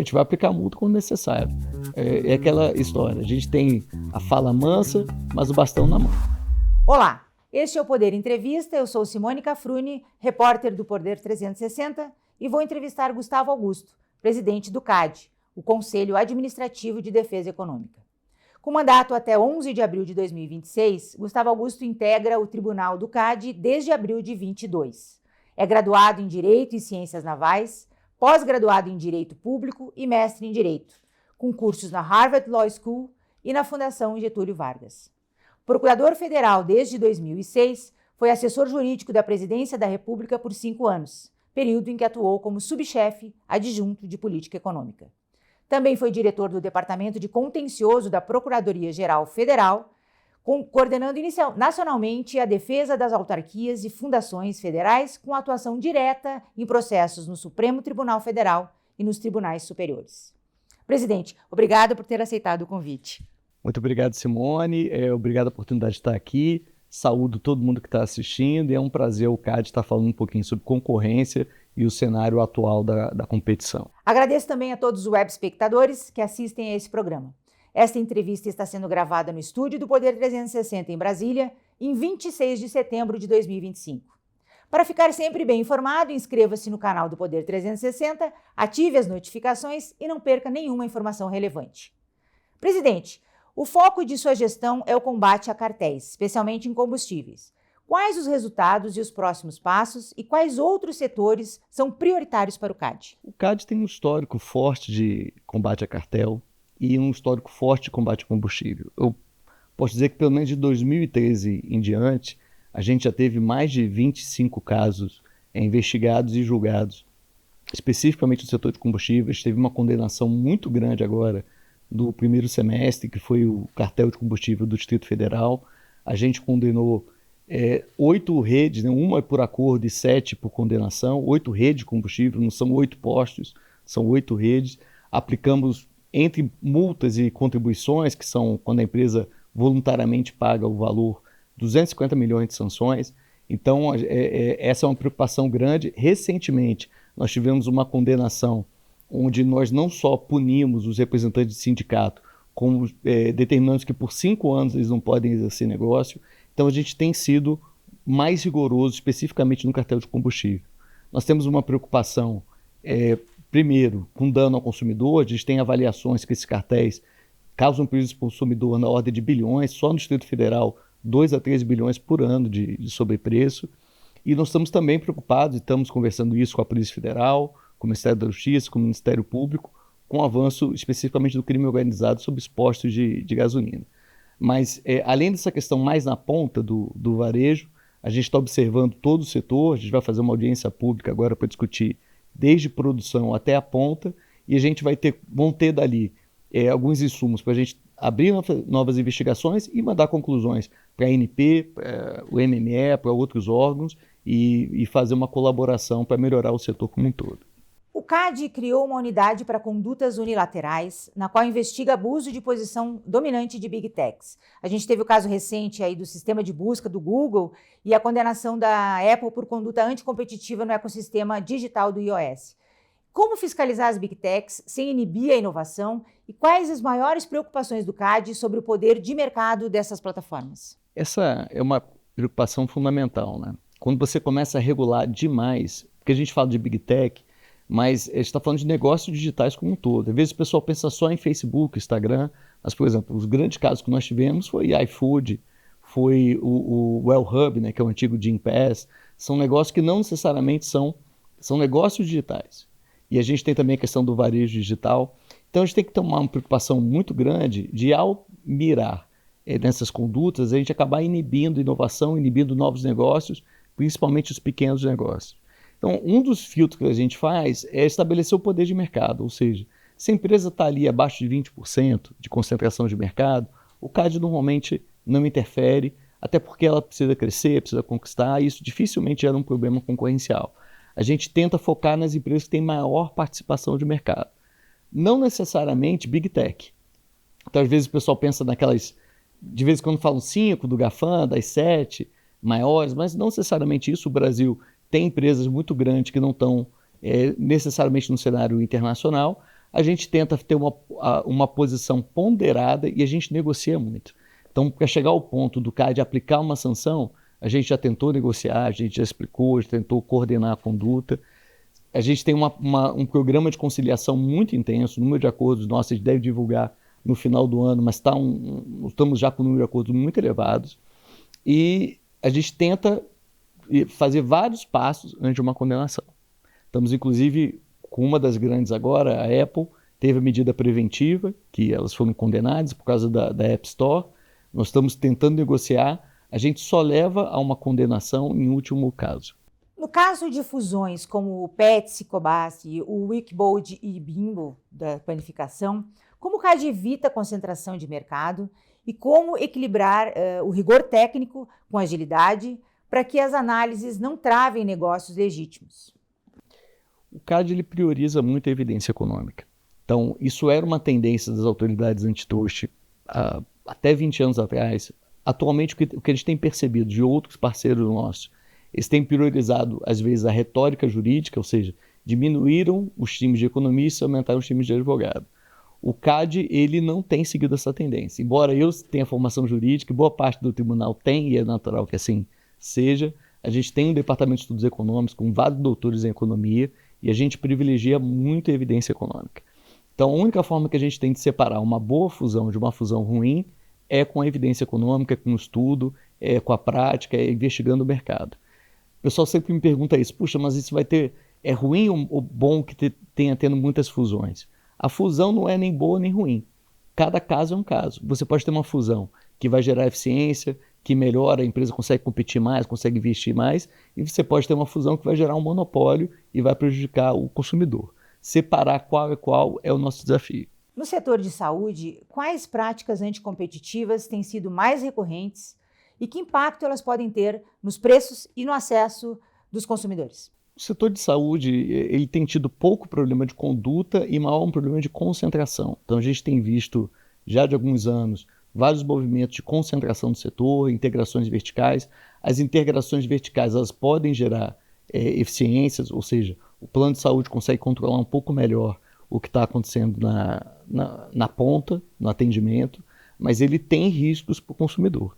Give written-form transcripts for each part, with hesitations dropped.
gente vai aplicar multa quando necessário. É aquela história, a gente tem a fala mansa, mas o bastão na mão. Olá, este é o Poder Entrevista, eu sou Simone Cafruni, repórter do Poder 360 e vou entrevistar Gustavo Augusto, presidente do CAD, o Conselho Administrativo de Defesa Econômica. Com mandato até 11 de abril de 2026, Gustavo Augusto integra o Tribunal do CAD desde abril de 2022. É graduado em Direito e Ciências Navais, pós-graduado em Direito Público e mestre em Direito, com cursos na Harvard Law School e na Fundação Getúlio Vargas. Procurador Federal desde 2006, foi assessor jurídico da Presidência da República por 5 anos, período em que atuou como subchefe adjunto de Política Econômica. Também foi diretor do Departamento de Contencioso da Procuradoria-Geral Federal, coordenando nacionalmente a defesa das autarquias e fundações federais com atuação direta em processos no Supremo Tribunal Federal e nos tribunais superiores. Presidente, obrigada por ter aceitado o convite. Muito obrigado, Simone. Obrigado pela oportunidade de estar aqui. Saúdo todo mundo que está assistindo e é um prazer o CAD estar falando um pouquinho sobre concorrência e o cenário atual da competição. Agradeço também a todos os web espectadores que assistem a esse programa. Esta entrevista está sendo gravada no estúdio do Poder 360 em Brasília, em 26 de setembro de 2025. Para ficar sempre bem informado, inscreva-se no canal do Poder 360, ative as notificações e não perca nenhuma informação relevante. Presidente, o foco de sua gestão é o combate a cartéis, especialmente em combustíveis. Quais os resultados e os próximos passos e quais outros setores são prioritários para o CAD? O CAD tem um histórico forte de combate a cartel e um histórico forte de combate a combustível. Eu posso dizer que pelo menos de 2013 em diante, a gente já teve mais de 25 casos investigados e julgados, especificamente no setor de combustíveis. Teve uma condenação muito grande agora do primeiro semestre, que foi o cartel de combustível do Distrito Federal. A gente condenou 8 redes, né? Uma por acordo e 7 por condenação, 8 redes de combustível, não são 8 postos, são 8 redes. Aplicamos entre multas e contribuições, que são quando a empresa voluntariamente paga o valor, 250 milhões de sanções. Então, essa é uma preocupação grande. Recentemente, nós tivemos uma condenação onde nós não só punimos os representantes de sindicato, como determinamos que por 5 anos eles não podem exercer negócio. Então, a gente tem sido mais rigoroso, especificamente no cartel de combustível. Nós temos uma preocupação, primeiro, com dano ao consumidor. A gente tem avaliações que esses cartéis causam prejuízo para o consumidor na ordem de bilhões, só no Distrito Federal, 2 a 3 bilhões por ano de sobrepreço. E nós estamos também preocupados, e estamos conversando isso com a Polícia Federal, com o Ministério da Justiça, com o Ministério Público, com o avanço especificamente do crime organizado sobre os postos de gasolina. Mas, além dessa questão mais na ponta do varejo, a gente está observando todo o setor. A gente vai fazer uma audiência pública agora para discutir desde produção até a ponta, e a gente vão ter dali alguns insumos para a gente abrir novas investigações e mandar conclusões para a ANP, o MME, para outros órgãos e fazer uma colaboração para melhorar o setor como um todo. O CAD criou uma unidade para condutas unilaterais, na qual investiga abuso de posição dominante de Big Techs. A gente teve o caso recente aí do sistema de busca do Google e a condenação da Apple por conduta anticompetitiva no ecossistema digital do iOS. Como fiscalizar as Big Techs sem inibir a inovação e quais as maiores preocupações do CAD sobre o poder de mercado dessas plataformas? Essa é uma preocupação fundamental, né? Quando você começa a regular demais, porque a gente fala de Big Tech, mas a gente está falando de negócios digitais como um todo. Às vezes o pessoal pensa só em Facebook, Instagram, mas, por exemplo, os grandes casos que nós tivemos foi iFood, foi o Wellhub, né, que é o antigo Gympass. São negócios que não necessariamente são negócios digitais. E a gente tem também a questão do varejo digital. Então a gente tem que tomar uma preocupação muito grande de, ao mirar nessas condutas, a gente acabar inibindo inovação, inibindo novos negócios, principalmente os pequenos negócios. Então, um dos filtros que a gente faz é estabelecer o poder de mercado, ou seja, se a empresa está ali abaixo de 20% de concentração de mercado, o CAD normalmente não interfere, até porque ela precisa crescer, precisa conquistar, e isso dificilmente gera um problema concorrencial. A gente tenta focar nas empresas que têm maior participação de mercado. Não necessariamente Big Tech. Então, às vezes o pessoal pensa naquelas, de vez em quando falam 5 do GAFAM, das 7 maiores, mas não necessariamente isso. O Brasil tem empresas muito grandes que não estão necessariamente no cenário internacional. a gente tenta ter uma posição ponderada e a gente negocia muito. Então, para chegar ao ponto do CAD aplicar uma sanção, a gente já tentou negociar, a gente já explicou, já tentou coordenar a conduta. A gente tem um programa de conciliação muito intenso, o número de acordos nossos a gente deve divulgar no final do ano, mas estamos já com o número de acordos muito elevados. E a gente tenta fazer vários passos antes de uma condenação. Estamos, inclusive, com uma das grandes agora, a Apple, teve a medida preventiva, que elas foram condenadas por causa da App Store. Nós estamos tentando negociar, a gente só leva a uma condenação em último caso. No caso de fusões como o Pets, Cobasi, o Wickbold e Bimbo da panificação, como o CAD evita a concentração de mercado e como equilibrar o rigor técnico com agilidade para que as análises não travem negócios legítimos? O CAD ele prioriza muito a evidência econômica. Então, isso era uma tendência das autoridades antitruste até 20 anos atrás. Atualmente, o que a gente tem percebido de outros parceiros nossos, eles têm priorizado, às vezes, a retórica jurídica, ou seja, diminuíram os times de economista e aumentaram os times de advogado. O CAD ele não tem seguido essa tendência. Embora eu tenha formação jurídica, boa parte do tribunal tem, e é natural que assim seja, a gente tem um departamento de estudos econômicos com vários doutores em economia e a gente privilegia muito a evidência econômica. Então, a única forma que a gente tem de separar uma boa fusão de uma fusão ruim é com a evidência econômica, com o estudo, com a prática, investigando o mercado. O pessoal sempre me pergunta isso, puxa, mas isso é ruim ou bom que tenha tendo muitas fusões? A fusão não é nem boa nem ruim. Cada caso é um caso. Você pode ter uma fusão que vai gerar eficiência, que melhora, a empresa consegue competir mais, consegue investir mais, e você pode ter uma fusão que vai gerar um monopólio e vai prejudicar o consumidor. Separar qual é qual é o nosso desafio. No setor de saúde, quais práticas anticompetitivas têm sido mais recorrentes e que impacto elas podem ter nos preços e no acesso dos consumidores? O setor de saúde ele tem tido pouco problema de conduta e maior um problema de concentração. Então a gente tem visto já de alguns anos vários movimentos de concentração do setor, integrações verticais. As integrações verticais elas podem gerar eficiências, ou seja, o plano de saúde consegue controlar um pouco melhor o que está acontecendo na ponta, no atendimento, mas ele tem riscos para o consumidor.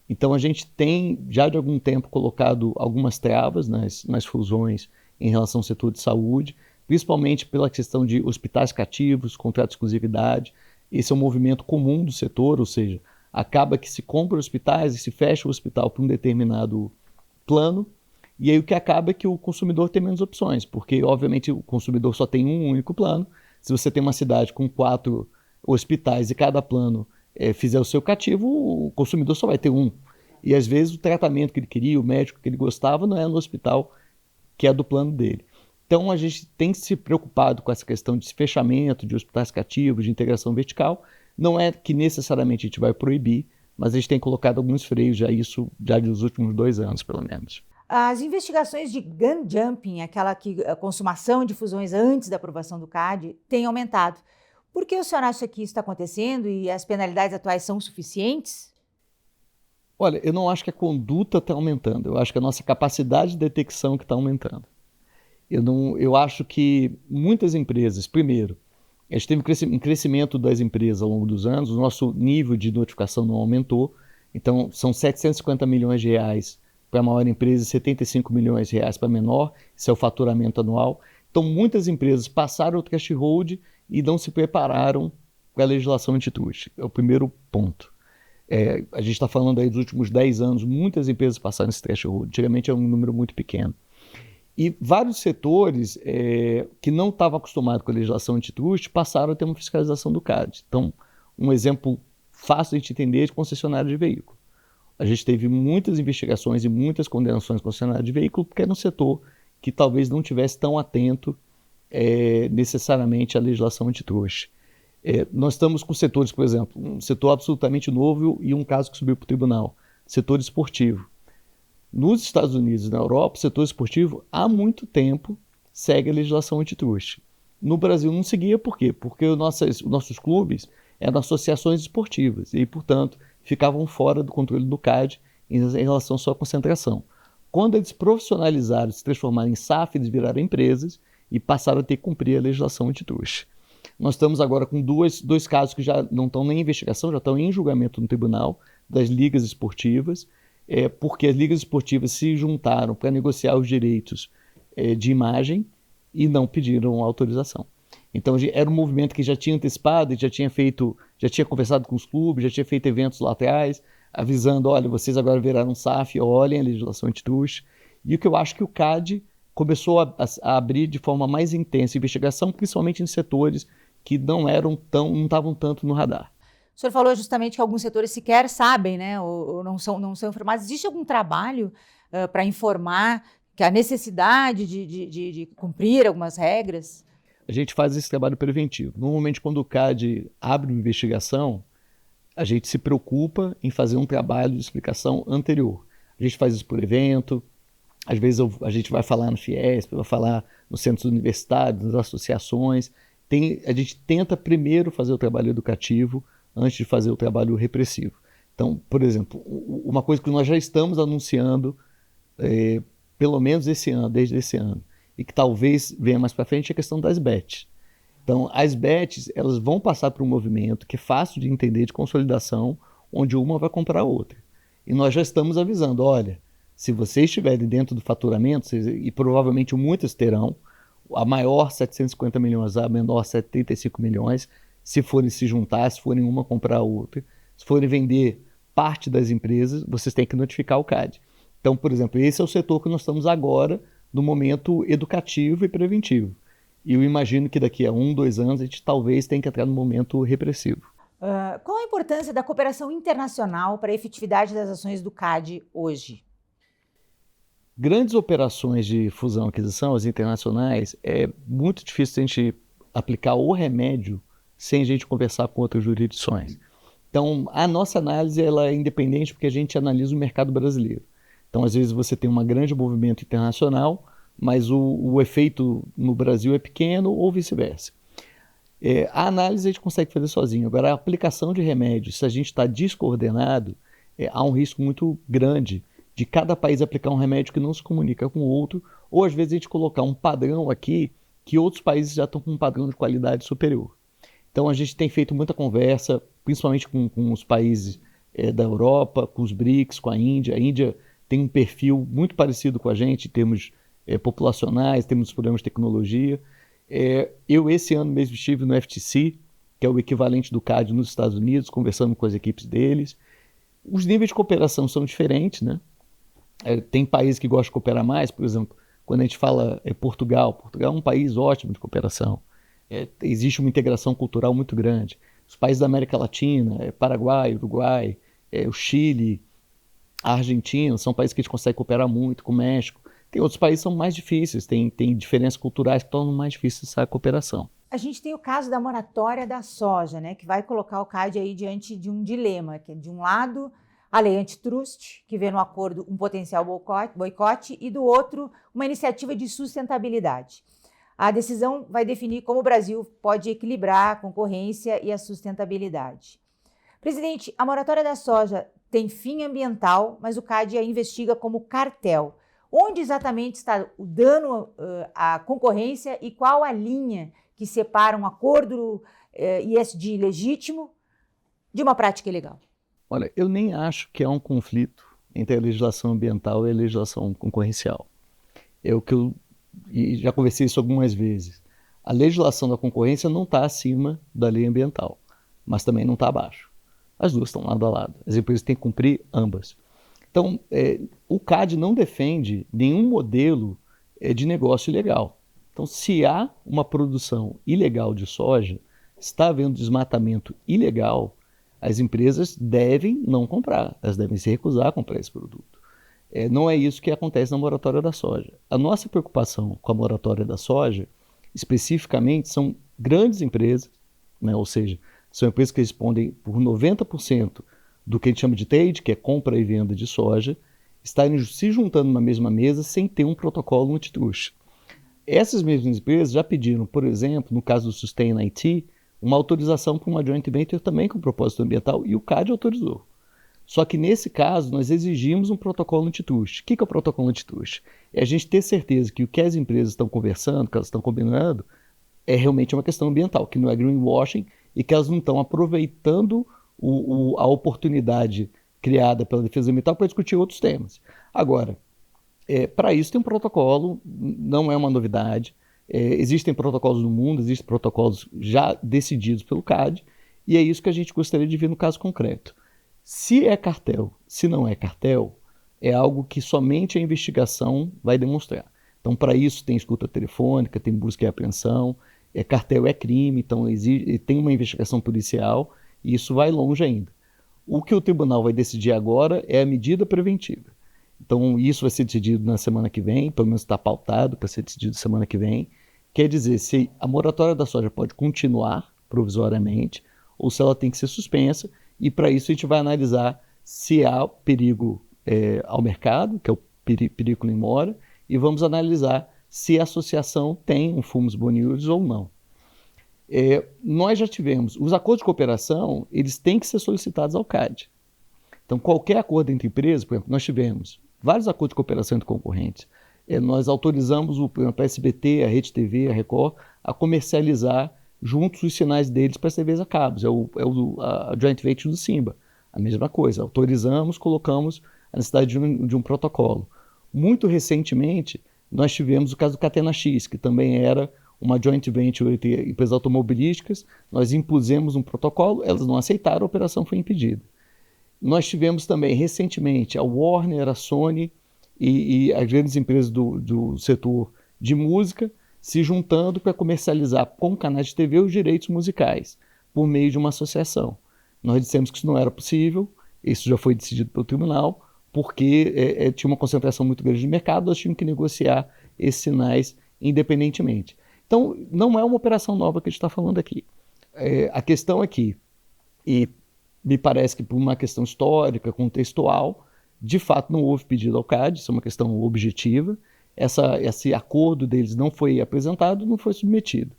Então a gente tem já de algum tempo colocado algumas travas nas fusões em relação ao setor de saúde, principalmente pela questão de hospitais cativos, contrato de exclusividade. Esse é um movimento comum do setor, ou seja, acaba que se compra hospitais e se fecha o hospital para um determinado plano, e aí o que acaba é que o consumidor tem menos opções, porque obviamente o consumidor só tem um único plano. Se você tem uma cidade com 4 hospitais e cada plano fizer o seu cativo, o consumidor só vai ter um. E às vezes o tratamento que ele queria, o médico que ele gostava, não é no hospital que é do plano dele. Então a gente tem se preocupado com essa questão de fechamento de hospitais cativos, de integração vertical. Não é que necessariamente a gente vai proibir, mas a gente tem colocado alguns freios já nos últimos 2 anos, pelo menos. As investigações de gun jumping, aquela a consumação de fusões antes da aprovação do CAD, têm aumentado. Por que o senhor acha que isso está acontecendo e as penalidades atuais são suficientes? Olha, eu não acho que a conduta está aumentando, eu acho que a nossa capacidade de detecção que está aumentando. Eu acho que muitas empresas, primeiro, a gente teve um crescimento das empresas ao longo dos anos, o nosso nível de notificação não aumentou, então são 750 milhões de reais para a maior empresa e 75 milhões de reais para a menor, esse é o faturamento anual. Então muitas empresas passaram o threshold e não se prepararam para a legislação antitruste, é o primeiro ponto. A gente está falando aí dos últimos 10 anos, muitas empresas passaram esse threshold, antigamente é um número muito pequeno. E vários setores que não estavam acostumados com a legislação antitruste passaram a ter uma fiscalização do CAD. Então, um exemplo fácil de a gente entender é de concessionário de veículo. A gente teve muitas investigações e muitas condenações de concessionário de veículo porque era um setor que talvez não tivesse tão atento necessariamente à legislação antitruste. Nós estamos com setores, por exemplo, um setor absolutamente novo e um caso que subiu para o tribunal, setor esportivo. Nos Estados Unidos e na Europa, o setor esportivo há muito tempo segue a legislação antitruste. No Brasil não seguia por quê? Porque os nossos clubes eram associações esportivas e, portanto, ficavam fora do controle do CAD em relação à sua concentração. Quando eles profissionalizaram, se transformaram em SAF, eles viraram empresas e passaram a ter que cumprir a legislação antitruste. Nós estamos agora com dois casos que já não estão nem em investigação, já estão em julgamento no tribunal, das ligas esportivas, porque as ligas esportivas se juntaram para negociar os direitos de imagem e não pediram autorização. Então era um movimento que já tinha antecipado, já tinha conversado com os clubes, já tinha feito eventos lá atrás, avisando, olha, vocês agora viraram SAF, olhem a legislação antitruste. E o que eu acho que o CAD começou a abrir de forma mais intensa a investigação, principalmente em setores que não estavam tanto no radar. O senhor falou justamente que alguns setores sequer sabem, né, ou não são informados. Existe algum trabalho para informar que a necessidade de cumprir algumas regras? A gente faz esse trabalho preventivo. Normalmente, quando o CAD abre uma investigação, a gente se preocupa em fazer um trabalho de explicação anterior. A gente faz isso por evento, às vezes a gente vai falar no Fiesp, vai falar nos centros universitários, nas associações. A gente tenta primeiro fazer o trabalho educativo antes de fazer o trabalho repressivo. Então, por exemplo, uma coisa que nós já estamos anunciando, pelo menos desde esse ano, e que talvez venha mais para frente, é a questão das bets. Então, as bets, elas vão passar por um movimento que é fácil de entender, de consolidação, onde uma vai comprar a outra. E nós já estamos avisando, olha, se vocês estiverem dentro do faturamento, e provavelmente muitas terão, a maior 750 milhões, a menor 75 milhões, se forem se juntar, se forem uma comprar a outra, se forem vender parte das empresas, vocês têm que notificar o CAD. Então, por exemplo, esse é o setor que nós estamos agora no momento educativo e preventivo. E eu imagino que daqui a 2 anos a gente talvez tenha que entrar no momento repressivo. Qual a importância da cooperação internacional para a efetividade das ações do CAD hoje? Grandes operações de fusão e aquisição, as internacionais, é muito difícil a gente aplicar o remédio sem a gente conversar com outras jurisdições. Então, a nossa análise ela é independente porque a gente analisa o mercado brasileiro. Então, às vezes você tem um grande movimento internacional, mas o efeito no Brasil é pequeno ou vice-versa. A análise a gente consegue fazer sozinho. Agora, a aplicação de remédios, se a gente está descoordenado, há um risco muito grande de cada país aplicar um remédio que não se comunica com o outro, ou às vezes a gente colocar um padrão aqui que outros países já estão com um padrão de qualidade superior. Então a gente tem feito muita conversa, principalmente com os países da Europa, com os BRICS, com a Índia. A Índia tem um perfil muito parecido com a gente em termos populacionais, temos problemas de tecnologia. Eu esse ano mesmo estive no FTC, que é o equivalente do CAD nos Estados Unidos, conversando com as equipes deles. Os níveis de cooperação são diferentes, né? Tem países que gostam de cooperar mais, por exemplo, quando a gente fala Portugal é um país ótimo de cooperação. Existe uma integração cultural muito grande. Os países da América Latina, Paraguai, Uruguai, o Chile, a Argentina, são países que a gente consegue cooperar muito, com o México. Tem outros países que são mais difíceis, tem diferenças culturais que tornam mais difícil essa cooperação. A gente tem o caso da moratória da soja, né, que vai colocar o CAD aí diante de um dilema, que é, de um lado, a lei antitruste, que vê no acordo um potencial boicote, e do outro, uma iniciativa de sustentabilidade. A decisão vai definir como o Brasil pode equilibrar a concorrência e a sustentabilidade. Presidente, a moratória da soja tem fim ambiental, mas o CAD a investiga como cartel. Onde exatamente está o dano à concorrência e qual a linha que separa um acordo ISD legítimo de uma prática ilegal? Olha, eu nem acho que há um conflito entre a legislação ambiental e a legislação concorrencial. É o que eu já conversei isso algumas vezes. A legislação da concorrência não está acima da lei ambiental, mas também não está abaixo. As duas estão lado a lado. As empresas têm que cumprir ambas. Então, o CAD não defende nenhum modelo de negócio ilegal. Então, se há uma produção ilegal de soja, está havendo desmatamento ilegal, as empresas devem não comprar, elas devem se recusar a comprar esse produto. Não é isso que acontece na moratória da soja. A nossa preocupação com a moratória da soja, especificamente, são grandes empresas, né? Ou seja, são empresas que respondem por 90% do que a gente chama de trade, que é compra e venda de soja, estarem se juntando numa mesma mesa sem ter um protocolo antitruste. Essas mesmas empresas já pediram, por exemplo, no caso do Sustain IT, uma autorização para uma joint venture também com propósito ambiental, e o CAD autorizou. Só que nesse caso nós exigimos um protocolo antitruste. O que é o protocolo antitruste? É a gente ter certeza que o que as empresas estão conversando, que elas estão combinando, é realmente uma questão ambiental, que não é greenwashing e que elas não estão aproveitando a oportunidade criada pela defesa ambiental para discutir outros temas. Agora, para isso tem um protocolo, não é uma novidade. Existem protocolos no mundo, existem protocolos já decididos pelo CAD, e é isso que a gente gostaria de ver no caso concreto. Se é cartel, se não é cartel, é algo que somente a investigação vai demonstrar. Então, para isso, tem escuta telefônica, tem busca e apreensão, cartel é crime, então tem uma investigação policial, e isso vai longe ainda. O que o tribunal vai decidir agora é a medida preventiva. Então, isso vai ser decidido na semana que vem, pelo menos está pautado para ser decidido semana que vem. Quer dizer, se a moratória da soja pode continuar provisoriamente, ou se ela tem que ser suspensa, e para isso a gente vai analisar se há perigo ao mercado, que é o perigo em mora, e vamos analisar se a associação tem um fumus bonius ou não. Nós já tivemos, os acordos de cooperação, eles têm que ser solicitados ao CAD. Então, qualquer acordo entre empresas, por exemplo, nós tivemos vários acordos de cooperação entre concorrentes. Nós autorizamos por exemplo, a SBT, a Rede TV, a Record, a comercializar juntos os sinais deles para as TVs a cabos. A joint venture do Simba. A mesma coisa, autorizamos, colocamos a necessidade de um protocolo. Muito recentemente, nós tivemos o caso do Catena X, que também era uma joint venture entre empresas automobilísticas. Nós impusemos um protocolo, elas não aceitaram, a operação foi impedida. Nós tivemos também, recentemente, a Warner, a Sony e as grandes empresas do setor de música se juntando para comercializar com canais de TV os direitos musicais, por meio de uma associação. Nós dissemos que isso não era possível, isso já foi decidido pelo tribunal, porque tinha uma concentração muito grande de mercado, nós tínhamos que negociar esses sinais independentemente. Então, não é uma operação nova que a gente está falando aqui. A questão aqui, e me parece que por uma questão histórica, contextual, de fato não houve pedido ao CAD, isso é uma questão objetiva, esse acordo deles não foi apresentado, não foi submetido.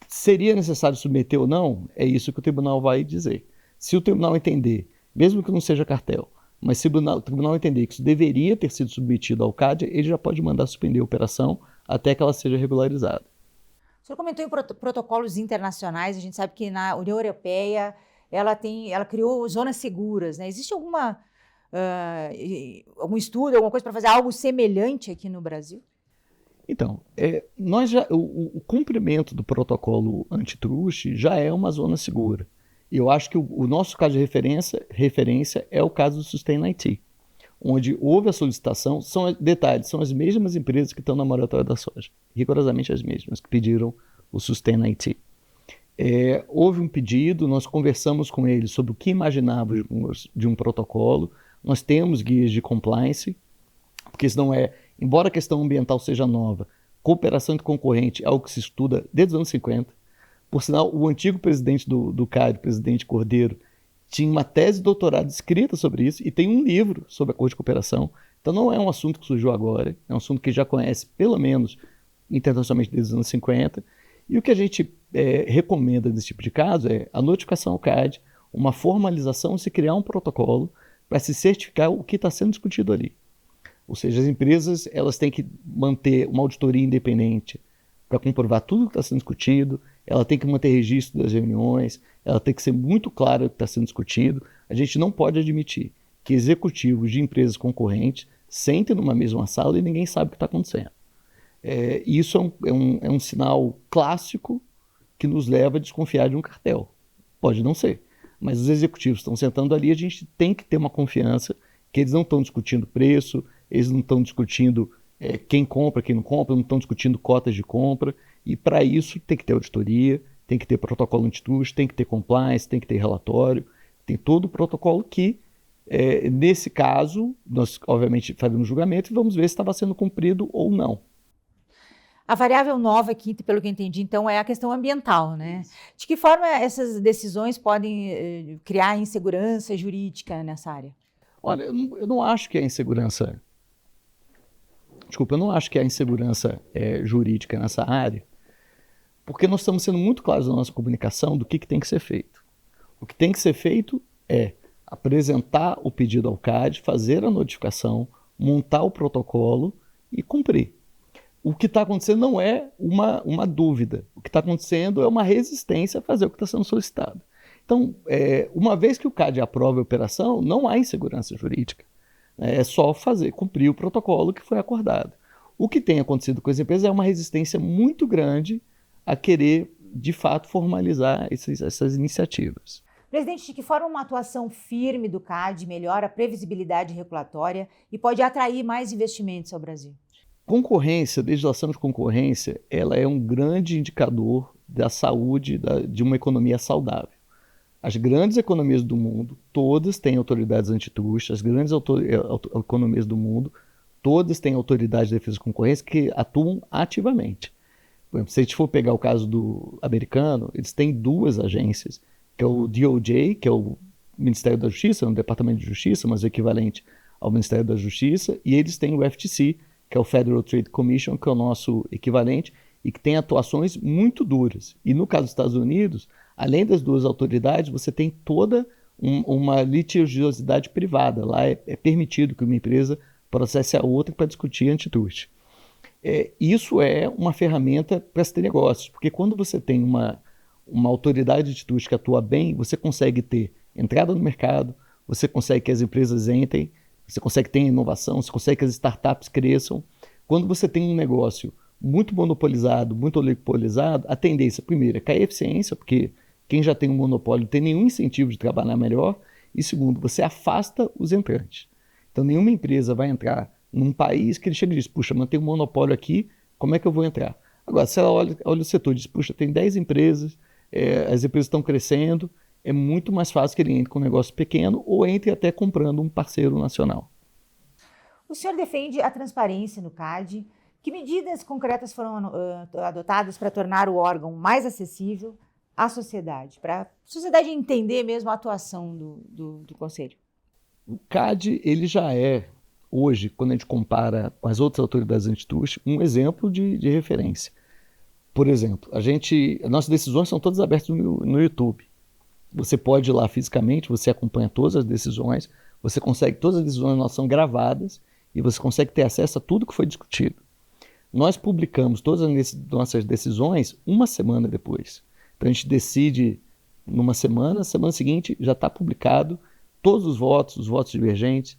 Seria necessário submeter ou não? É isso que o tribunal vai dizer. Se o tribunal entender, mesmo que não seja cartel, mas se o tribunal entender que isso deveria ter sido submetido ao CAD, ele já pode mandar suspender a operação até que ela seja regularizada. O senhor comentou em protocolos internacionais, a gente sabe que na União Europeia ela criou zonas seguras, né? Existe algum estudo, alguma coisa para fazer algo semelhante aqui no Brasil? Então, o cumprimento do protocolo antitruste já é uma zona segura. E eu acho que o nosso caso de referência é o caso do Sustain IT, onde houve a solicitação, são as mesmas empresas que estão na moratória da soja, rigorosamente as mesmas que pediram o Sustain IT. Houve um pedido, nós conversamos com eles sobre o que imaginávamos de um protocolo, nós temos guias de compliance, porque senão embora a questão ambiental seja nova, cooperação entre concorrente é algo que se estuda desde os anos 50. Por sinal, o antigo presidente do CAD, o presidente Cordeiro, tinha uma tese de doutorado escrita sobre isso e tem um livro sobre acordo de cooperação. Então não é um assunto que surgiu agora, é um assunto que já conhece, pelo menos, internacionalmente desde os anos 50. E o que a gente recomenda nesse tipo de caso é a notificação ao CAD, uma formalização, se criar um protocolo para se certificar o que está sendo discutido ali. Ou seja, as empresas elas têm que manter uma auditoria independente para comprovar tudo que está sendo discutido, ela tem que manter registro das reuniões, ela tem que ser muito clara o que está sendo discutido. A gente não pode admitir que executivos de empresas concorrentes sentem numa mesma sala e ninguém sabe o que está acontecendo. Isso é um sinal clássico que nos leva a desconfiar de um cartel. Pode não ser, mas os executivos estão sentando ali, a gente tem que ter uma confiança que eles não estão discutindo preço, eles não estão discutindo quem compra, quem não compra, não estão discutindo cotas de compra, e para isso tem que ter auditoria, tem que ter protocolo antitruste, tem que ter compliance, tem que ter relatório, tem todo o protocolo que, nesse caso, nós obviamente fazemos julgamento e vamos ver se estava sendo cumprido ou não. A variável nova aqui, pelo que eu entendi, então, é a questão ambiental, né? De que forma essas decisões podem criar insegurança jurídica nessa área? Olha, eu não acho que a insegurança... Desculpa, eu não acho que há insegurança jurídica nessa área, porque nós estamos sendo muito claros na nossa comunicação do que tem que ser feito. O que tem que ser feito é apresentar o pedido ao CAD, fazer a notificação, montar o protocolo e cumprir. o que está acontecendo não é uma dúvida. O que está acontecendo é uma resistência a fazer o que está sendo solicitado. Então, uma vez que o CAD aprova a operação, não há insegurança jurídica. É só cumprir o protocolo que foi acordado. O que tem acontecido com as empresas é uma resistência muito grande a querer, de fato, formalizar essas iniciativas. Presidente, de que forma uma atuação firme do CAD melhora a previsibilidade regulatória e pode atrair mais investimentos ao Brasil? Concorrência, legislação de concorrência, ela é um grande indicador da saúde de uma economia saudável. As grandes economias do mundo, todas têm autoridades antitruste, as grandes economias do mundo, todas têm autoridades de defesa da concorrência que atuam ativamente. Por exemplo, se a gente for pegar o caso do americano, eles têm duas agências, que é o DOJ, que é o Ministério da Justiça, um departamento de justiça, mas o equivalente ao Ministério da Justiça, e eles têm o FTC, que é o Federal Trade Commission, que é o nosso equivalente, e que tem atuações muito duras. E no caso dos Estados Unidos, além das duas autoridades, você tem toda uma litigiosidade privada. Lá é permitido que uma empresa processe a outra para discutir antitruste. Isso é uma ferramenta para se ter negócios, porque quando você tem uma autoridade antitruste que atua bem, você consegue ter entrada no mercado, você consegue que as empresas entrem, você consegue ter inovação, você consegue que as startups cresçam. Quando você tem um negócio muito monopolizado, muito oligopolizado, a tendência, primeiro, é cair a eficiência, porque quem já tem um monopólio não tem nenhum incentivo de trabalhar melhor, e segundo, você afasta os entrantes. Então, nenhuma empresa vai entrar num país que ele chega e diz, puxa, mas tem um monopólio aqui, como é que eu vou entrar? Agora, se ela olha o setor e diz, puxa, tem 10 empresas, as empresas estão crescendo, é muito mais fácil que ele entre com um negócio pequeno ou entre até comprando um parceiro nacional. O senhor defende a transparência no CAD. Que medidas concretas foram adotadas para tornar o órgão mais acessível à sociedade, para a sociedade entender mesmo a atuação do Conselho? O CAD, ele já é, hoje, quando a gente compara com as outras autoridades antitruste, um exemplo de referência. Por exemplo, nossas decisões são todas abertas no YouTube. Você pode ir lá fisicamente, você acompanha todas as decisões, você consegue, todas as decisões nossas são gravadas e você consegue ter acesso a tudo que foi discutido. Nós publicamos todas as nossas decisões uma semana depois. Então a gente decide numa semana seguinte já está publicado todos os votos divergentes.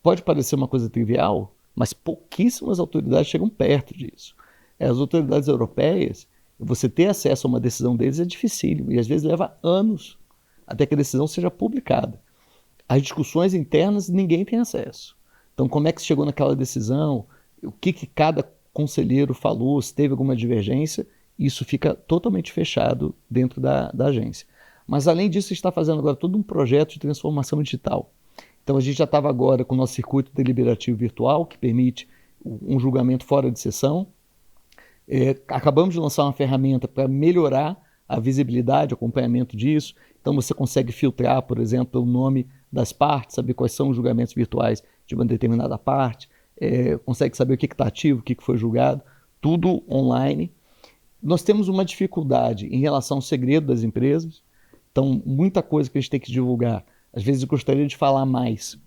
Pode parecer uma coisa trivial, mas pouquíssimas autoridades chegam perto disso. As autoridades europeias, você ter acesso a uma decisão deles é dificílimo e às vezes leva anos até que a decisão seja publicada. As discussões internas ninguém tem acesso. Então, como é que se chegou naquela decisão, o que cada conselheiro falou, se teve alguma divergência, isso fica totalmente fechado dentro da agência. Mas, além disso, a gente está fazendo agora todo um projeto de transformação digital. Então, a gente já estava agora com o nosso circuito deliberativo virtual, que permite um julgamento fora de sessão. Acabamos de lançar uma ferramenta para melhorar a visibilidade, o acompanhamento disso. Então você consegue filtrar, por exemplo, o nome das partes, saber quais são os julgamentos virtuais de uma determinada parte, consegue saber o que está ativo, o que foi julgado, tudo online. Nós temos uma dificuldade em relação ao segredo das empresas, então muita coisa que a gente tem que divulgar, às vezes eu gostaria de falar mais,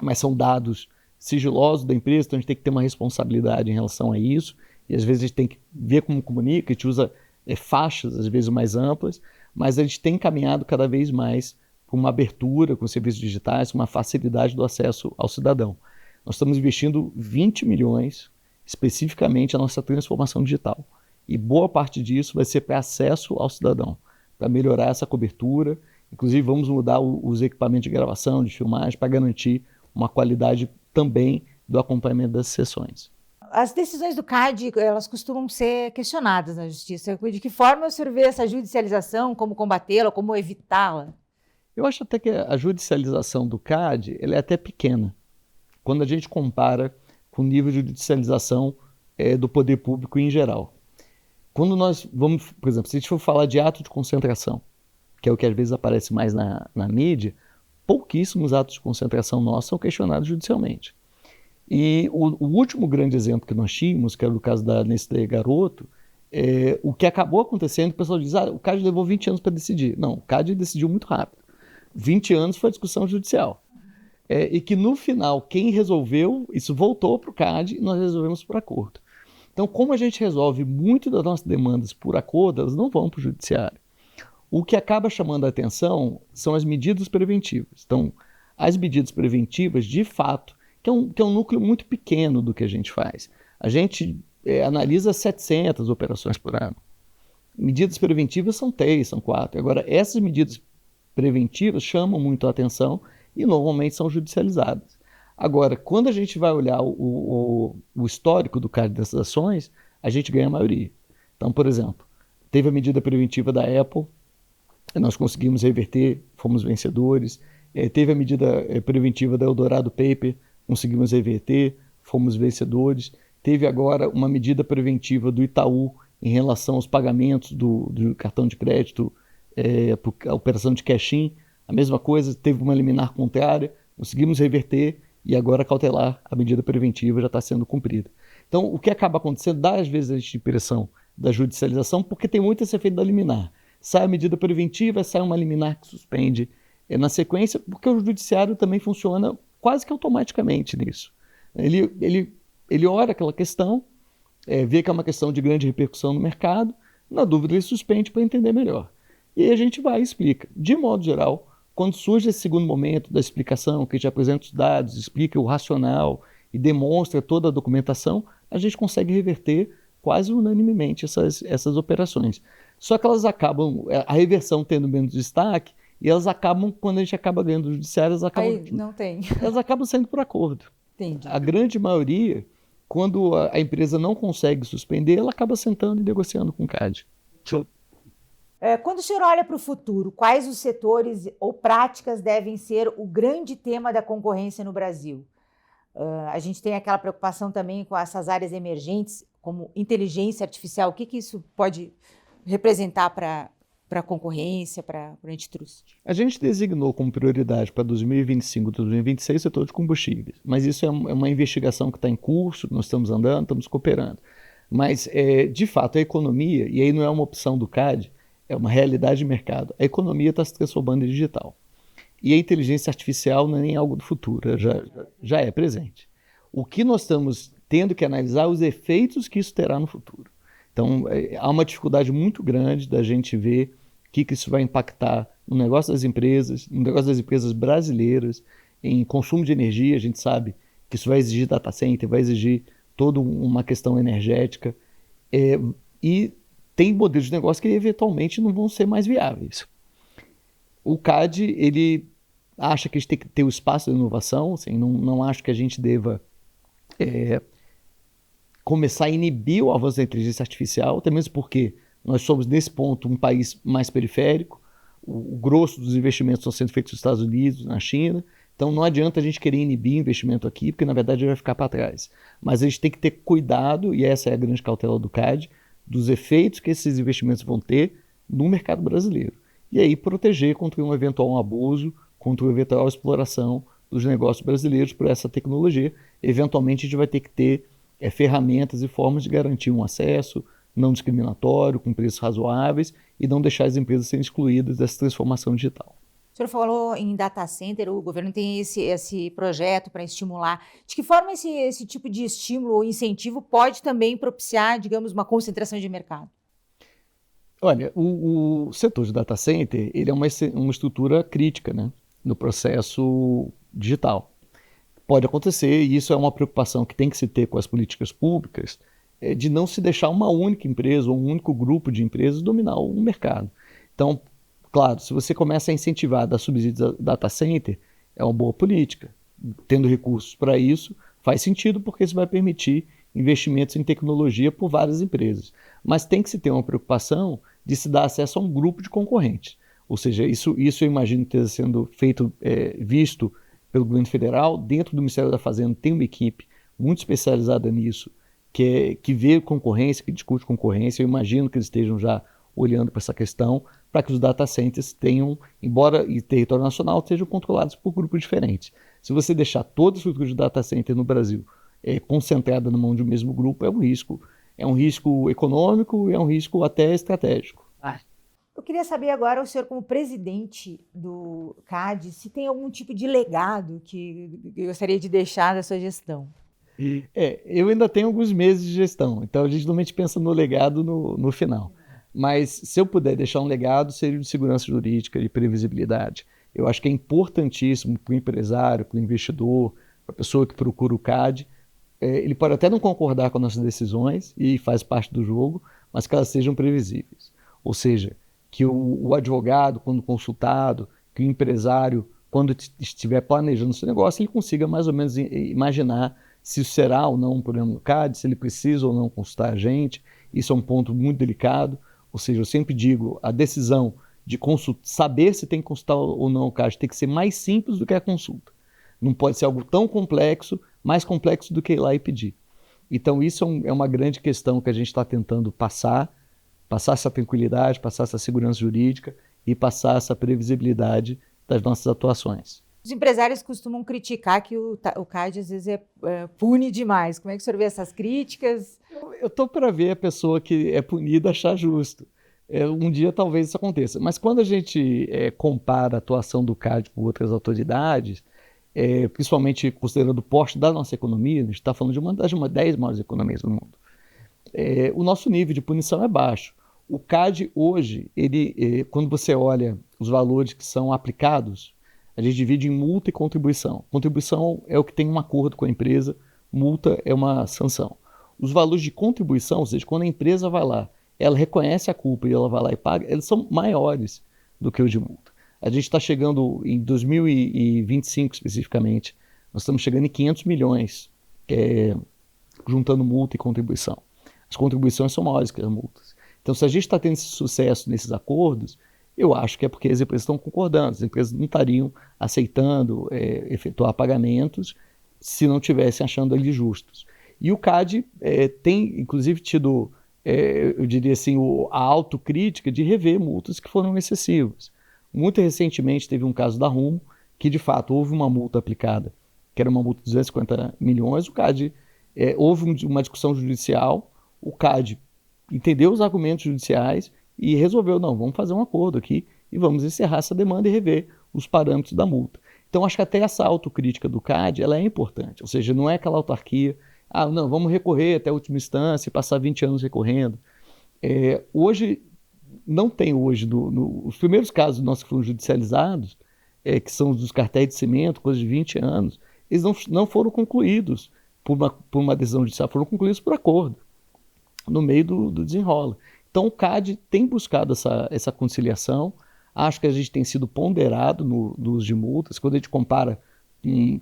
mas são dados sigilosos da empresa, então a gente tem que ter uma responsabilidade em relação a isso, e às vezes a gente tem que ver como comunica, a gente usa faixas, às vezes mais amplas, mas a gente tem caminhado cada vez mais para uma abertura com serviços digitais, uma facilidade do acesso ao cidadão. Nós estamos investindo 20 milhões especificamente na nossa transformação digital. E boa parte disso vai ser para acesso ao cidadão, para melhorar essa cobertura. Inclusive, vamos mudar os equipamentos de gravação, de filmagem, para garantir uma qualidade também do acompanhamento das sessões. As decisões do CAD, elas costumam ser questionadas na justiça. De que forma o senhor vê essa judicialização, como combatê-la, como evitá-la? Eu acho até que a judicialização do CAD ela é até pequena, quando a gente compara com o nível de judicialização do poder público em geral. Quando nós vamos, por exemplo, se a gente for falar de ato de concentração, que é o que às vezes aparece mais na mídia, pouquíssimos atos de concentração nossos são questionados judicialmente. E o último grande exemplo que nós tínhamos, que era o caso da Nestlé Garoto, o que acabou acontecendo, o pessoal diz, o CAD levou 20 anos para decidir. Não, o CAD decidiu muito rápido. 20 anos foi a discussão judicial. E que no final, quem resolveu, isso voltou para o CAD e nós resolvemos por acordo. Então, como a gente resolve muito das nossas demandas por acordo, elas não vão para o judiciário. O que acaba chamando a atenção são as medidas preventivas. Então, as medidas preventivas, de fato, que é um núcleo muito pequeno do que a gente faz. A gente analisa 700 operações por ano. Medidas preventivas são 3, são 4. Agora, essas medidas preventivas chamam muito a atenção e normalmente são judicializadas. Agora, quando a gente vai olhar o histórico do CAD dessas ações, a gente ganha a maioria. Então, por exemplo, teve a medida preventiva da Apple, nós conseguimos reverter, fomos vencedores. Teve a medida preventiva da Eldorado Paper, conseguimos reverter, fomos vencedores. Teve agora uma medida preventiva do Itaú em relação aos pagamentos do cartão de crédito, a operação de cash-in. A mesma coisa, teve uma liminar contrária, conseguimos reverter e agora cautelar, a medida preventiva já está sendo cumprida. Então, o que acaba acontecendo, dá às vezes a gente impressão da judicialização, porque tem muito esse efeito da liminar. Sai a medida preventiva, sai uma liminar que suspende na sequência, porque o judiciário também funciona quase que automaticamente nisso. Ele olha aquela questão, vê que é uma questão de grande repercussão no mercado, na dúvida ele suspende para entender melhor. E aí a gente vai e explica. De modo geral, quando surge esse segundo momento da explicação, que já apresenta os dados, explica o racional e demonstra toda a documentação, a gente consegue reverter quase unanimemente essas operações. Só que elas acabam, a reversão tendo menos destaque, e elas acabam, quando a gente acaba ganhando o judiciário, elas acabam saindo por acordo. Entendi. A grande maioria, quando a empresa não consegue suspender, ela acaba sentando e negociando com o CAD. Quando o senhor olha para o futuro, quais os setores ou práticas devem ser o grande tema da concorrência no Brasil? A gente tem aquela preocupação também com essas áreas emergentes, como inteligência artificial. O que isso pode representar para a concorrência, para o antitrust? A gente designou como prioridade para 2025 e 2026 o setor de combustíveis, mas isso é uma investigação que está em curso, nós estamos andando, estamos cooperando. Mas, de fato, a economia, e aí não é uma opção do CAD, é uma realidade de mercado, a economia está se transformando em digital. E a inteligência artificial não é nem algo do futuro, já é presente. O que nós estamos tendo que analisar é os efeitos que isso terá no futuro. Então, há uma dificuldade muito grande da gente ver o que isso vai impactar no negócio das empresas, no negócio das empresas brasileiras, em consumo de energia. A gente sabe que isso vai exigir data center, vai exigir toda uma questão energética. E tem modelos de negócio que eventualmente não vão ser mais viáveis. O CAD, ele acha que a gente tem que ter o espaço da inovação, assim, não acho que a gente deva começar a inibir o avanço da inteligência artificial, até mesmo porque nós somos, nesse ponto, um país mais periférico, o grosso dos investimentos estão sendo feitos nos Estados Unidos, na China, então não adianta a gente querer inibir investimento aqui, porque na verdade ele vai ficar para trás. Mas a gente tem que ter cuidado, e essa é a grande cautela do CAD, dos efeitos que esses investimentos vão ter no mercado brasileiro. E aí proteger contra um eventual abuso, contra uma eventual exploração dos negócios brasileiros por essa tecnologia. Eventualmente a gente vai ter que ter ferramentas e formas de garantir um acesso não discriminatório, com preços razoáveis, e não deixar as empresas serem excluídas dessa transformação digital. O senhor falou em data center, o governo tem esse projeto para estimular. De que forma esse tipo de estímulo ou incentivo pode também propiciar, digamos, uma concentração de mercado? Olha, o setor de data center ele é uma estrutura crítica, né, no processo digital. Pode acontecer, e isso é uma preocupação que tem que se ter com as políticas públicas, de não se deixar uma única empresa ou um único grupo de empresas dominar o mercado. Então, claro, se você começa a incentivar a dar subsídios a data center, é uma boa política. Tendo recursos para isso, faz sentido, porque isso vai permitir investimentos em tecnologia por várias empresas. Mas tem que se ter uma preocupação de se dar acesso a um grupo de concorrentes. Ou seja, isso eu imagino que esteja sendo feito, visto pelo governo federal. Dentro do Ministério da Fazenda tem uma equipe muito especializada nisso, que vê concorrência, que discute concorrência. Eu imagino que eles estejam já olhando para essa questão, para que os data centers tenham, embora em território nacional, sejam controlados por grupos diferentes. Se você deixar toda a estrutura de data center no Brasil concentrada na mão de um mesmo grupo, é um risco econômico e é um risco até estratégico. Eu queria saber agora, o senhor como presidente do CAD, se tem algum tipo de legado que gostaria de deixar da sua gestão. Eu ainda tenho alguns meses de gestão, então a gente normalmente pensa no legado no final. Mas se eu puder deixar um legado, seria de segurança jurídica e previsibilidade. Eu acho que é importantíssimo para o empresário, para o investidor, para a pessoa que procura o CAD. Ele pode até não concordar com as nossas decisões e faz parte do jogo, mas que elas sejam previsíveis. Ou seja, que o advogado, quando consultado, que o empresário, quando estiver planejando seu negócio, ele consiga mais ou menos imaginar se será ou não um problema no CAD, se ele precisa ou não consultar a gente. Isso é um ponto muito delicado. Ou seja, eu sempre digo, a decisão de saber se tem que consultar ou não o CAD tem que ser mais simples do que a consulta. Não pode ser algo tão complexo, mais complexo do que ir lá e pedir. Então isso é uma grande questão que a gente está tentando passar essa tranquilidade, passar essa segurança jurídica e passar essa previsibilidade das nossas atuações. Os empresários costumam criticar que o CAD às vezes pune demais. Como é que o senhor vê essas críticas? Eu estou para ver a pessoa que é punida achar justo. Um dia talvez isso aconteça. Mas quando a gente compara a atuação do CAD com outras autoridades, principalmente considerando o porte da nossa economia, a gente está falando de uma das 10 maiores economias do mundo, o nosso nível de punição é baixo. O CAD hoje, quando você olha os valores que são aplicados, a gente divide em multa e contribuição. Contribuição é o que tem um acordo com a empresa, multa é uma sanção. Os valores de contribuição, ou seja, quando a empresa vai lá, ela reconhece a culpa e ela vai lá e paga, eles são maiores do que os de multa. A gente está chegando em 2025 especificamente, nós estamos chegando em 500 milhões, juntando multa e contribuição. As contribuições são maiores que as multas. Então, se a gente está tendo esse sucesso nesses acordos, eu acho que é porque as empresas estão concordando, as empresas não estariam aceitando efetuar pagamentos se não estivessem achando eles justos. E o CAD tem, inclusive, tido, eu diria assim, a autocrítica de rever multas que foram excessivas. Muito recentemente teve um caso da Rumo, que de fato houve uma multa aplicada, que era uma multa de 250 milhões, o CAD, houve uma discussão judicial, o CAD entendeu os argumentos judiciais e resolveu, não, vamos fazer um acordo aqui e vamos encerrar essa demanda e rever os parâmetros da multa. Então, acho que até essa autocrítica do CAD, ela é importante, ou seja, não é aquela autarquia, não, vamos recorrer até a última instância e passar 20 anos recorrendo. Hoje, não tem hoje, os primeiros casos nossos que foram judicializados, que são os dos cartéis de cimento, coisa de 20 anos, eles não foram concluídos por uma decisão judicial, foram concluídos por acordo, no meio do desenrola. Então o CAD tem buscado essa conciliação, acho que a gente tem sido ponderado no uso de multas, quando a gente compara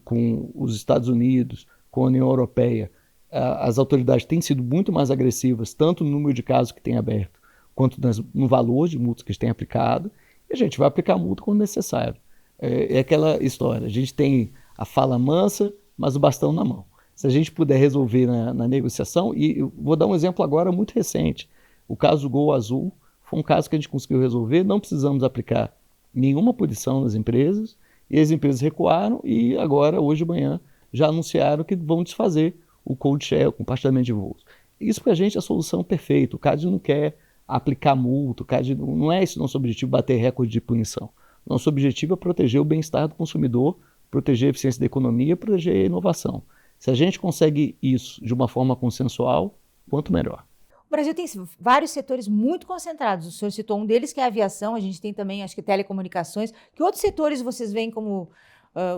com os Estados Unidos, com a União Europeia, as autoridades têm sido muito mais agressivas, tanto no número de casos que tem aberto, quanto no valor de multas que eles têm aplicado, e a gente vai aplicar a multa quando necessário. É aquela história, a gente tem a fala mansa, mas o bastão na mão. Se a gente puder resolver na negociação, e eu vou dar um exemplo agora muito recente, o caso do Gol Azul foi um caso que a gente conseguiu resolver, não precisamos aplicar nenhuma punição nas empresas, e as empresas recuaram e agora, hoje de manhã, já anunciaram que vão desfazer o code share, o compartilhamento de voos. Isso para a gente é a solução perfeita, o CAD não quer aplicar multa, o CAD não é esse nosso objetivo, bater recorde de punição. Nosso objetivo é proteger o bem-estar do consumidor, proteger a eficiência da economia, proteger a inovação. Se a gente consegue isso de uma forma consensual, quanto melhor. O Brasil tem vários setores muito concentrados. O senhor citou um deles, que é a aviação. A gente tem também, acho que, telecomunicações. Que outros setores vocês veem como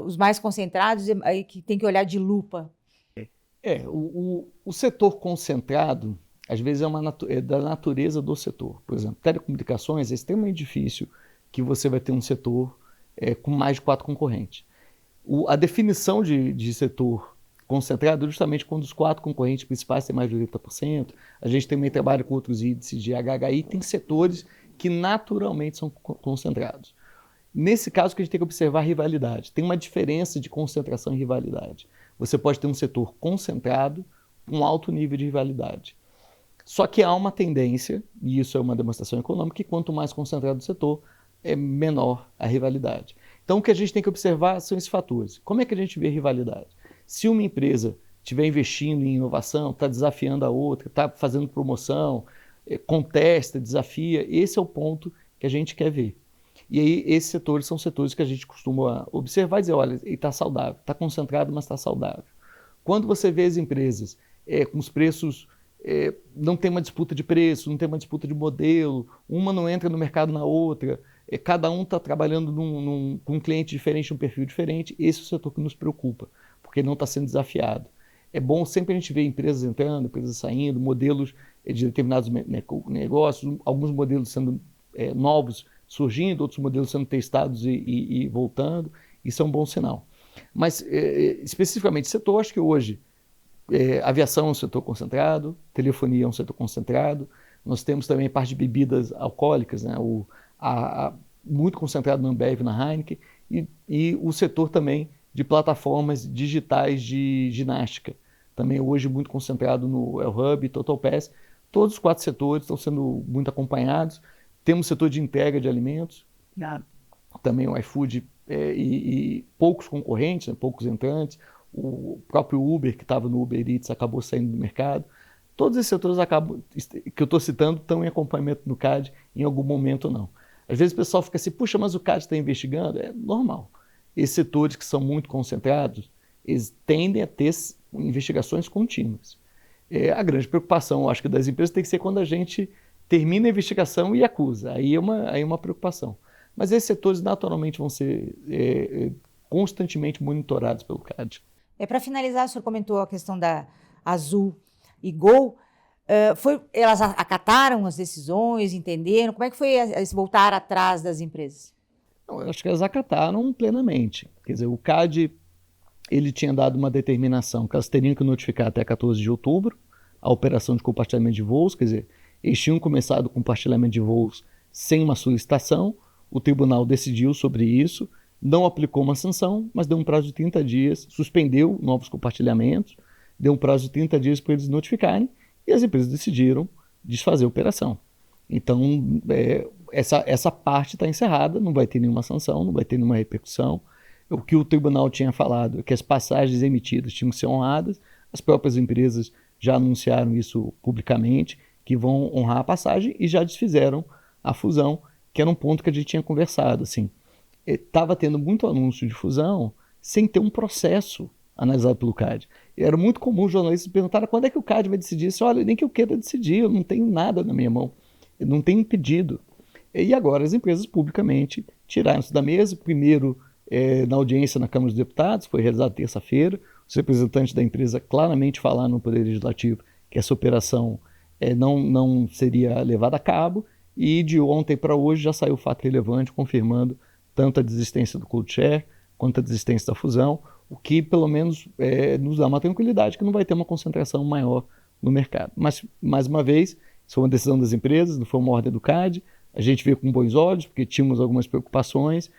os mais concentrados e que tem que olhar de lupa? O setor concentrado, às vezes, é da natureza do setor. Por exemplo, telecomunicações é extremamente difícil que você vai ter um setor com mais de 4 concorrentes. A definição de setor concentrado justamente quando os 4 concorrentes principais têm mais de 80%. A gente também trabalha com outros índices de HHI, tem setores que naturalmente são concentrados. Nesse caso, que a gente tem que observar a rivalidade. Tem uma diferença de concentração e rivalidade. Você pode ter um setor concentrado com alto nível de rivalidade. Só que há uma tendência, e isso é uma demonstração econômica, que quanto mais concentrado o setor, é menor a rivalidade. Então, o que a gente tem que observar são esses fatores. Como é que a gente vê rivalidade? Se uma empresa estiver investindo em inovação, está desafiando a outra, está fazendo promoção, contesta, desafia, esse é o ponto que a gente quer ver. E aí, esses setores são setores que a gente costuma observar e dizer, olha, ele está saudável, está concentrado, mas está saudável. Quando você vê as empresas com os preços, não tem uma disputa de preço, não tem uma disputa de modelo, uma não entra no mercado na outra, cada um está trabalhando com um cliente diferente, um perfil diferente, esse é o setor que nos preocupa, porque ele não está sendo desafiado. É bom sempre a gente ver empresas entrando, empresas saindo, modelos de determinados negócios, alguns modelos sendo novos surgindo, outros modelos sendo testados e voltando. Isso é um bom sinal. Mas, especificamente, setor, acho que hoje, aviação é um setor concentrado, telefonia é um setor concentrado, nós temos também parte de bebidas alcoólicas, né? Muito concentrado no Ambev, na Heineken, e o setor também de plataformas digitais de ginástica, também hoje muito concentrado no El Hub e Total Pass. Todos os 4 setores estão sendo muito acompanhados. Temos o setor de entrega de alimentos, também o iFood e poucos concorrentes, né, poucos entrantes. O próprio Uber, que estava no Uber Eats, acabou saindo do mercado. Todos esses setores que eu estou citando estão em acompanhamento do CAD, em algum momento ou não. Às vezes o pessoal fica assim, puxa, mas o CAD está investigando? É normal. Esses setores que são muito concentrados, eles tendem a ter investigações contínuas. A grande preocupação, acho que das empresas tem que ser quando a gente termina a investigação e acusa. Aí é uma preocupação. Mas esses setores naturalmente vão ser constantemente monitorados pelo CAD. Para finalizar, o senhor comentou a questão da Azul e Gol. Elas acataram as decisões, entenderam? Como é que foi voltar atrás das empresas? Não, eu acho que elas acataram plenamente. Quer dizer, o CAD ele tinha dado uma determinação que elas teriam que notificar até 14 de outubro a operação de compartilhamento de voos, quer dizer, eles tinham começado o compartilhamento de voos sem uma solicitação, o tribunal decidiu sobre isso, não aplicou uma sanção, mas deu um prazo de 30 dias, suspendeu novos compartilhamentos, deu um prazo de 30 dias para eles notificarem, e as empresas decidiram desfazer a operação. Então, essa parte está encerrada, não vai ter nenhuma sanção, não vai ter nenhuma repercussão. O que o tribunal tinha falado é que as passagens emitidas tinham que ser honradas, as próprias empresas já anunciaram isso publicamente, que vão honrar a passagem e já desfizeram a fusão, que era um ponto que a gente tinha conversado. Assim, estava tendo muito anúncio de fusão sem ter um processo analisado pelo CAD. E era muito comum os jornalistas perguntarem quando é que o CAD vai decidir isso. Olha, nem que eu queira decidir, eu não tenho nada na minha mão, eu não tenho pedido. E agora as empresas publicamente tiraram isso da mesa, primeiro na audiência na Câmara dos Deputados, foi realizada terça-feira, os representantes da empresa claramente falaram no Poder Legislativo que essa operação não seria levada a cabo, e de ontem para hoje já saiu fato relevante confirmando tanto a desistência do cold share quanto a desistência da fusão, o que pelo menos nos dá uma tranquilidade que não vai ter uma concentração maior no mercado. Mas, mais uma vez, isso foi uma decisão das empresas, não foi uma ordem do CAD, a gente vê com bons olhos, porque tínhamos algumas preocupações,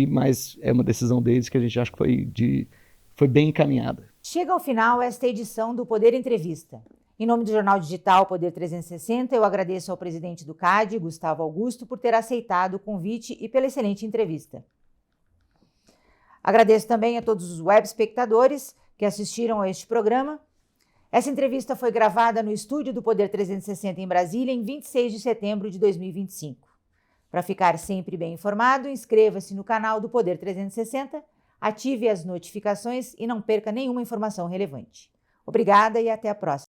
mas é uma decisão deles que a gente acha que foi bem encaminhada. Chega ao final esta edição do Poder Entrevista. Em nome do jornal digital Poder 360, eu agradeço ao presidente do CAD, Gustavo Augusto, por ter aceitado o convite e pela excelente entrevista. Agradeço também a todos os web espectadores que assistiram a este programa. Essa entrevista foi gravada no estúdio do Poder 360 em Brasília em 26 de setembro de 2025. Para ficar sempre bem informado, inscreva-se no canal do Poder 360, ative as notificações e não perca nenhuma informação relevante. Obrigada e até a próxima.